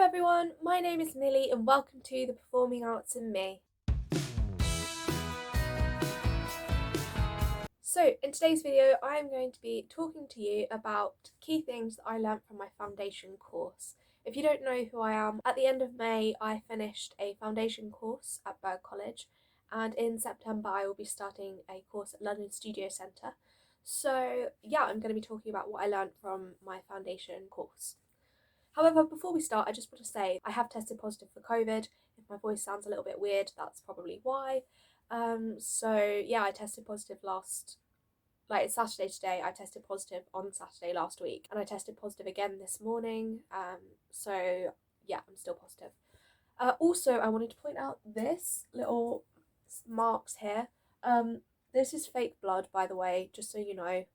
everyone, my name is Millie and welcome to the Performing Arts and Me. So in today's video I'm going to be talking to you about key things that I learnt from my foundation course. If you don't know who I am, at the end of May I finished a foundation course at Bird College, and in September I will be starting a course at London Studio Centre. So yeah, I'm going to be talking about what I learnt from my foundation course. However, before we start, I just want to say I have tested positive for COVID. If my voice sounds a little bit weird, that's probably why. So yeah, I tested positive it's Saturday today. I tested positive on Saturday last week, and I tested positive again this morning. So yeah, I'm still positive. Also, I wanted to point out this little marks here. This is fake blood, by the way, just so you know.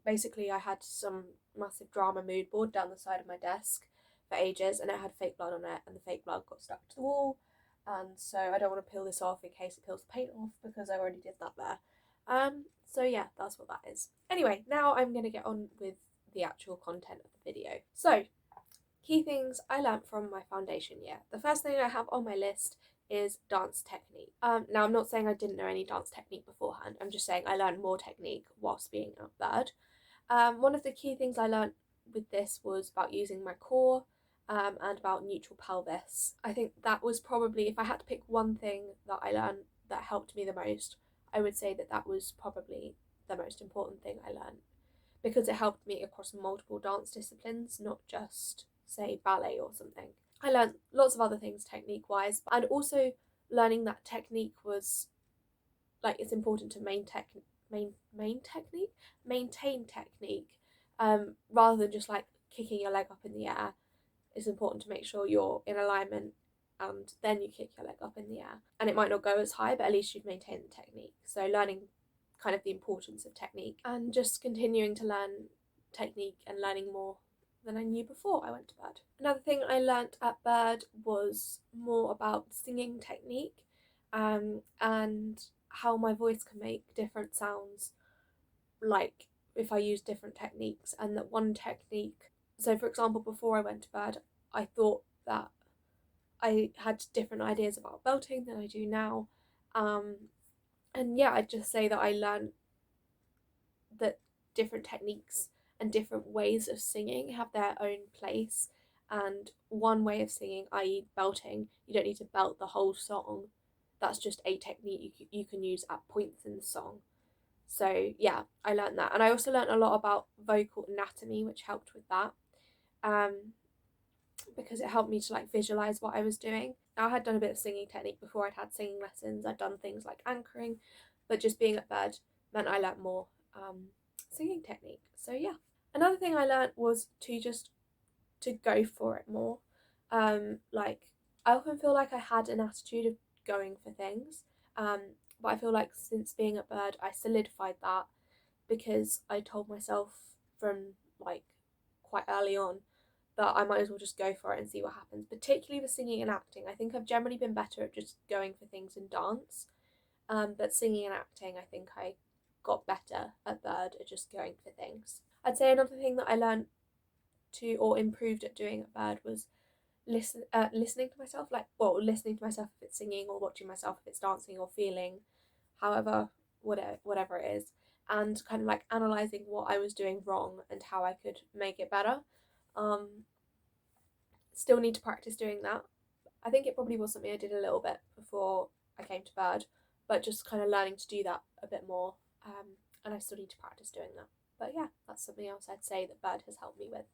Basically, I had some massive drama mood board down the side of my desk for ages, and it had fake blood on it, and the fake blood got stuck to the wall. And so I don't want to peel this off in case it peels the paint off, because I already did that there. So yeah, that's what that is. Anyway, now I'm going to get on with the actual content of the video. So, key things I learnt from my foundation year. The first thing I have on my list is dance technique. Now I'm not saying I didn't know any dance technique beforehand, I'm just saying I learned more technique whilst being at Bird. One of the key things I learnt with this was about using my core and about neutral pelvis. I think that was probably, if I had to pick one thing that I learned that helped me the most, I would say that was probably the most important thing I learned, because it helped me across multiple dance disciplines, not just, say, ballet or something. I learned lots of other things technique wise, and also learning that technique was it's important to maintain technique, rather than just kicking your leg up in the air. It's important to make sure you're in alignment and then you kick your leg up in the air. And it might not go as high, but at least you've maintained the technique. So learning kind of the importance of technique and just continuing to learn technique and learning more than I knew before I went to Bird. Another thing I learnt at Bird was more about singing technique, and how my voice can make different sounds, like if I use different techniques. And that one technique, so for example, before I went to Bird, I thought that I had different ideas about belting than I do now. And yeah, I'd just say that I learned that different techniques and different ways of singing have their own place. And one way of singing, i.e., belting, you don't need to belt the whole song. That's just a technique you can use at points in the song. So yeah, I learned that. And I also learned a lot about vocal anatomy, which helped with that. Because it helped me to visualize what I was doing. Now, I had done a bit of singing technique before. I'd had singing lessons, I'd done things like anchoring, but just being at Bird meant I learnt more singing technique. So yeah. Another thing I learnt was to go for it more. I often feel like I had an attitude of going for things, but I feel like since being at Bird I solidified that, because I told myself from quite early on that I might as well just go for it and see what happens. Particularly with singing and acting, I think I've generally been better at just going for things in dance, but singing and acting, I think I got better at Bird at just going for things. I'd say another thing that I learned to, or improved at doing at Bird, was listening to myself, listening to myself if it's singing, or watching myself if it's dancing or feeling, however, whatever it is, and kind of analysing what I was doing wrong and how I could make it better. Still need to practice doing that. I think it probably was something I did a little bit before I came to Bird, but just kind of learning to do that a bit more, and I still need to practice doing that. But yeah, that's something else I'd say that Bird has helped me with.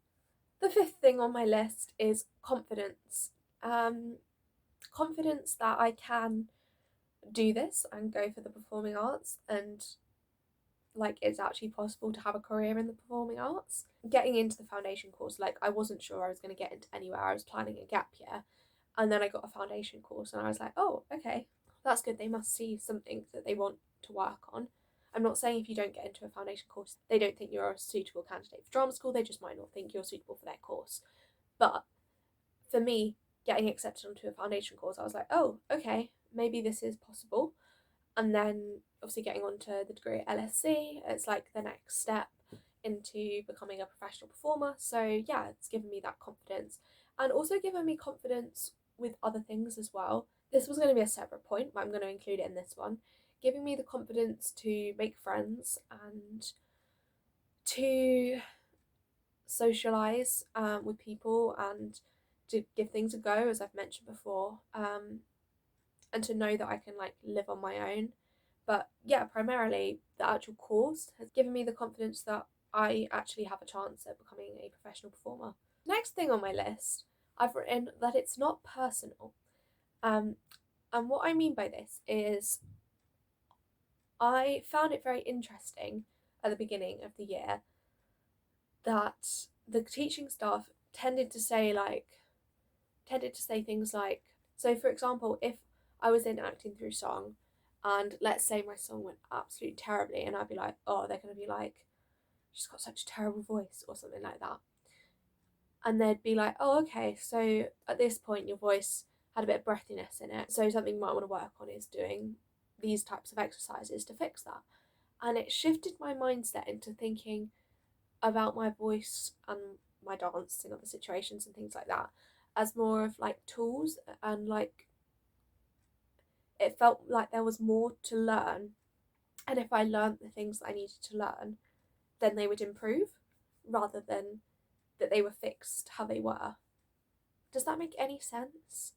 The fifth thing on my list is confidence. Confidence that I can do this and go for the performing arts, and it's actually possible to have a career in the performing arts. Getting into the foundation course, I wasn't sure I was going to get into anywhere. I was planning a gap year, and then I got a foundation course and I was like, oh, okay, that's good. They must see something that they want to work on. I'm not saying if you don't get into a foundation course they don't think you're a suitable candidate for drama school, they just might not think you're suitable for their course. But for me, getting accepted onto a foundation course, I was like, oh, okay, maybe this is possible. And then obviously getting onto the degree at LSE, it's the next step into becoming a professional performer. So yeah, it's given me that confidence. and also given me confidence with other things as well. This was going to be a separate point, but I'm going to include it in this one. Giving me the confidence to make friends and to socialize with people and to give things a go, as I've mentioned before, and to know that I can like live on my own. But yeah, primarily the actual course has given me the confidence that I actually have a chance at becoming a professional performer. Next thing on my list, I've written that it's not personal. Um, and what I mean by this is I found it very interesting at the beginning of the year that the teaching staff tended to say things like, so for example, if I was in acting through song and let's say my song went absolutely terribly and I'd be like, oh, they're going to be like, she's got such a terrible voice or something like that. And they'd be like, oh, okay, so at this point your voice had a bit of breathiness in it, so something you might want to work on is doing these types of exercises to fix that. And it shifted my mindset into thinking about my voice and my dance in other situations and things like that as more of like tools, and like it felt like there was more to learn, and if I learned the things that I needed to learn, then they would improve rather than that they were fixed how they were. Does that make any sense?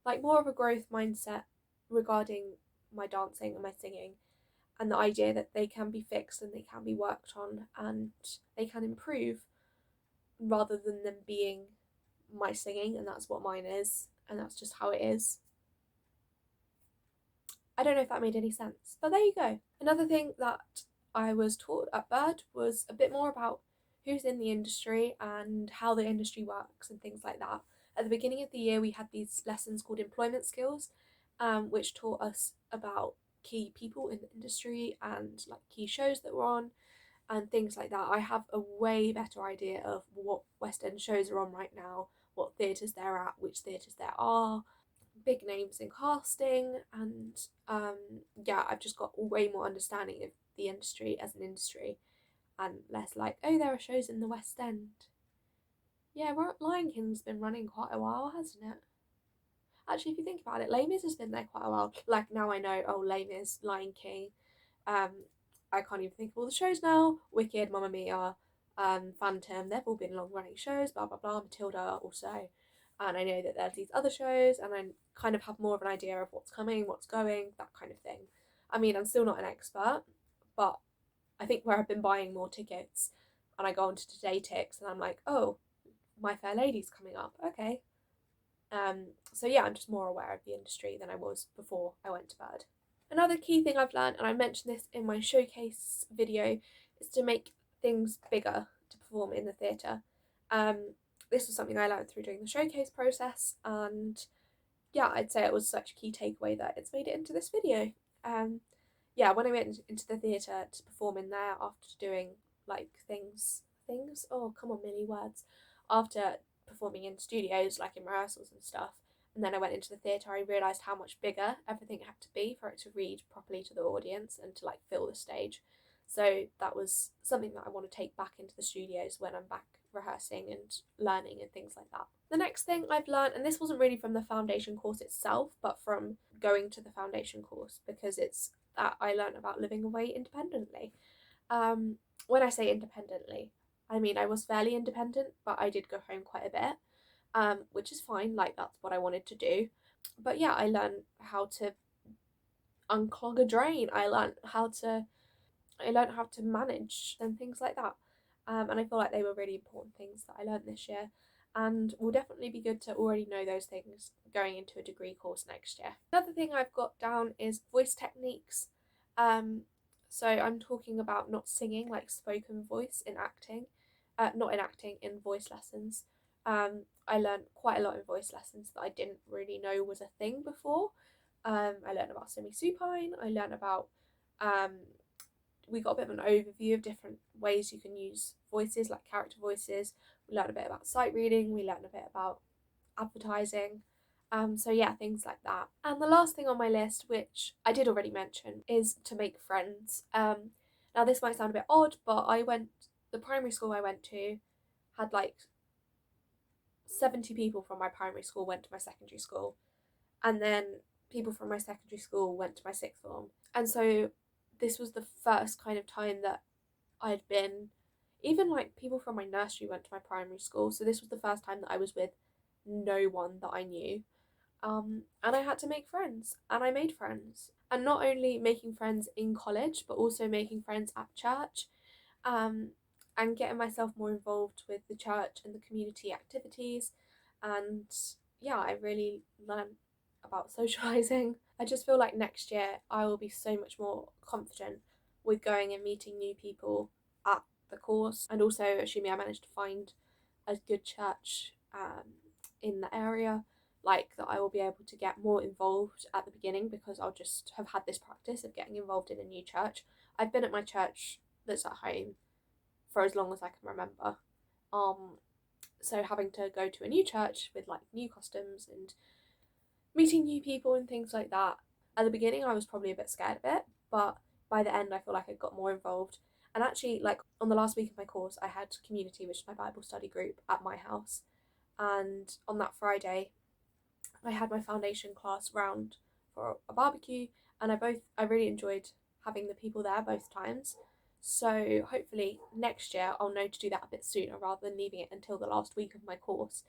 Like more of a growth mindset regarding my dancing and my singing, and the idea that they can be fixed and they can be worked on and they can improve, rather than them being my singing and that's what mine is and that's just how it is. I don't know if that made any sense, but there you go. Another thing that I was taught at Bird was a bit more about who's in the industry and how the industry works and things like that. At the beginning of the year, we had these lessons called employment skills, which taught us about key people in the industry and like key shows that were on and things like that. I have a way better idea of what West End shows are on right now, what theatres they're at, which theatres there are, big names in casting, and yeah, I've just got way more understanding of the industry as an industry and less like, oh, there are shows in the West End. Yeah, Lion King's been running quite a while, hasn't it? Actually, if you think about it, Les Mis has been there quite a while. Like now I know, oh, Les Mis, Lion King, um, I can't even think of all the shows now. Wicked, Mamma Mia, Phantom, they've all been long running shows, blah blah blah, Matilda also. And I know that there's these other shows and I kind of have more of an idea of what's coming, what's going, that kind of thing. I mean, I'm still not an expert, but I think where I've been buying more tickets and I go onto TodayTix and I'm like, oh, My Fair Lady's coming up, okay. So yeah, I'm just more aware of the industry than I was before I went to Bird. Another key thing I've learned, and I mentioned this in my showcase video, is to make things bigger to perform in the theatre. This was something I learned through doing the showcase process, and yeah, I'd say it was such a key takeaway that it's made it into this video. Yeah, when I went into the theatre to perform in there after doing like things, oh come on, Millie, words, after performing in studios, like in rehearsals and stuff, and then I went into the theatre, I realised how much bigger everything had to be for it to read properly to the audience and to like fill the stage. So that was something that I want to take back into the studios when I'm back rehearsing and learning and things like that. The next thing I've learned, and this wasn't really from the foundation course itself, but from going to the foundation course, because it's that I learned about living away independently. When I say independently, I mean I was fairly independent, but I did go home quite a bit, which is fine, like that's what I wanted to do. But yeah, I learned how to unclog a drain. I learned how to manage and things like that. And I feel like they were really important things that I learned this year, and will definitely be good to already know those things going into a degree course next year. Another thing I've got down is voice techniques. So I'm talking about not singing, like spoken voice in acting, not in acting, in voice lessons. I learned quite a lot in voice lessons that I didn't really know was a thing before. I learned about semi-supine. I learned about we got a bit of an overview of different ways you can use voices, like character voices. We learned a bit about sight reading. We learned a bit about advertising. So yeah, things like that. And the last thing on my list, which I did already mention, is to make friends. Now this might sound a bit odd, but the primary school I went to had like 70 people from my primary school went to my secondary school, and then people from my secondary school went to my sixth form. And so this was the first kind of time that I'd been, even like people from my nursery went to my primary school, so this was the first time that I was with no one that I knew. And I had to make friends, and I made friends. And not only making friends in college, but also making friends at church, um, and getting myself more involved with the church and the community activities. And yeah, I really learned about socializing. I just feel like next year I will be so much more confident with going and meeting new people at the course, and also assuming I managed to find a good church in the area, like that I will be able to get more involved at the beginning because I'll just have had this practice of getting involved in a new church. I've been at my church that's at home for as long as I can remember. So having to go to a new church with like new customs and meeting new people and things like that. At the beginning, I was probably a bit scared of it, but by the end, I feel like I got more involved. And actually, like on the last week of my course, I had community, which is my Bible study group, at my house. And on that Friday, I had my foundation class round for a barbecue, and I really enjoyed having the people there both times. So hopefully next year I'll know to do that a bit sooner rather than leaving it until the last week of my course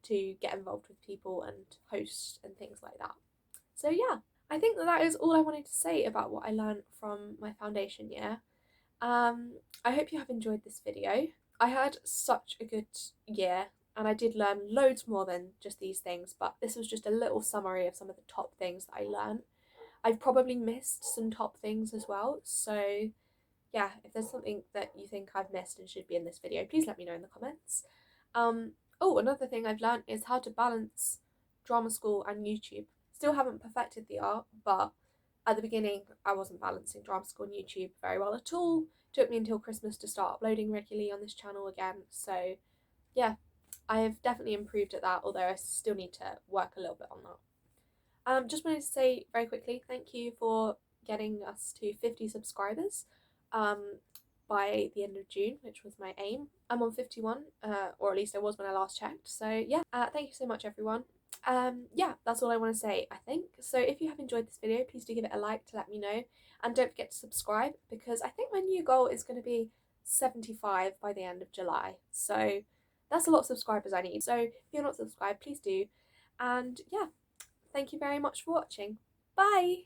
to get involved with people and host and things like that. So yeah, I think that is all I wanted to say about what I learned from my foundation year. I hope you have enjoyed this video. I had such a good year, and I did learn loads more than just these things, but this was just a little summary of some of the top things that I learned. I've probably missed some top things as well, so yeah, if there's something that you think I've missed and should be in this video, please let me know in the comments. Oh, another thing I've learned is how to balance drama school and YouTube. Still haven't perfected the art, but at the beginning I wasn't balancing drama school and YouTube very well at all. It took me until Christmas to start uploading regularly on this channel again, so yeah, I have definitely improved at that, although I still need to work a little bit on that. Just wanted to say very quickly, thank you for getting us to 50 subscribers by the end of June, which was my aim. I'm on 51, or at least I was when I last checked. So yeah, thank you so much, everyone. Yeah, that's all I want to say, I think. So if you have enjoyed this video, please do give it a like to let me know. And don't forget to subscribe, because I think my new goal is going to be 75 by the end of July. So that's a lot of subscribers I need. So if you're not subscribed, please do. And yeah, thank you very much for watching. Bye!